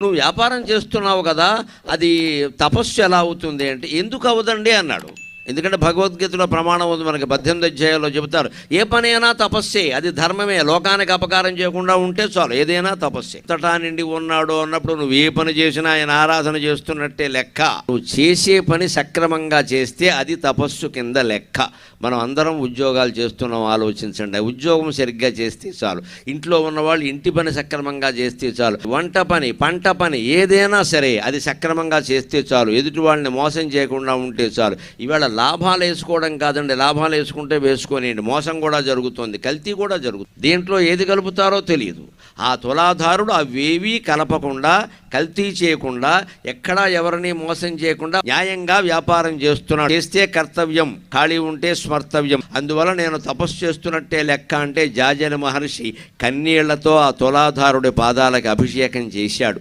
నువ్వు వ్యాపారం చేస్తున్నావు కదా, అది తపస్సు ఎలా అవుతుంది అంటే, ఎందుకు అవదండి అన్నాడు. ఎందుకంటే భగవద్గీతలో ప్రమాణం ఉంది మనకి, 18 అధ్యాయాల్లో చెబుతారు, ఏ పనైనా తపస్సే, అది ధర్మమే, లోకానికి అపకారం చేయకుండా ఉంటే చాలు, ఏదైనా తపస్సే. తటా నిండి ఉన్నాడు అన్నప్పుడు నువ్వు ఏ పని చేసినా ఆయన ఆరాధన చేస్తున్నట్టే లెక్క. నువ్వు చేసే పని సక్రమంగా చేస్తే అది తపస్సు కింద లెక్క. మనం అందరం ఉద్యోగాలు చేస్తున్నాం, ఆలోచించండి. ఉద్యోగం సరిగ్గా చేస్తే చాలు, ఇంట్లో ఉన్నవాళ్ళు ఇంటి పని సక్రమంగా చేస్తే చాలు, వంట పని పంట పని ఏదైనా సరే అది సక్రమంగా చేస్తే చాలు, ఎదుటి వాళ్ళని మోసం చేయకుండా ఉంటే చాలు. ఇవాళ లాభాలు వేసుకోవడం కాదండి, లాభాలు వేసుకుంటే వేసుకోనియండి, మోసం కూడా జరుగుతుంది, కల్తీ కూడా జరుగుతుంది. దీంట్లో ఏది కలుపుతారో తెలియదు. ఆ తులాధారుడు అవేవీ కలపకుండా, కల్తీ చేయకుండా, ఎక్కడా ఎవరిని మోసం చేయకుండా న్యాయంగా వ్యాపారం చేస్తున్నాడు. చేస్తే కర్తవ్యం, ఖాళీ ఉంటే స్మర్తవ్యం. అందువల్ల నేను తపస్సు చేస్తున్నట్టే లెక్క అంటే జాజల మహర్షి కన్నీళ్లతో ఆ తులాధారుడి పాదాలకు అభిషేకం చేశాడు.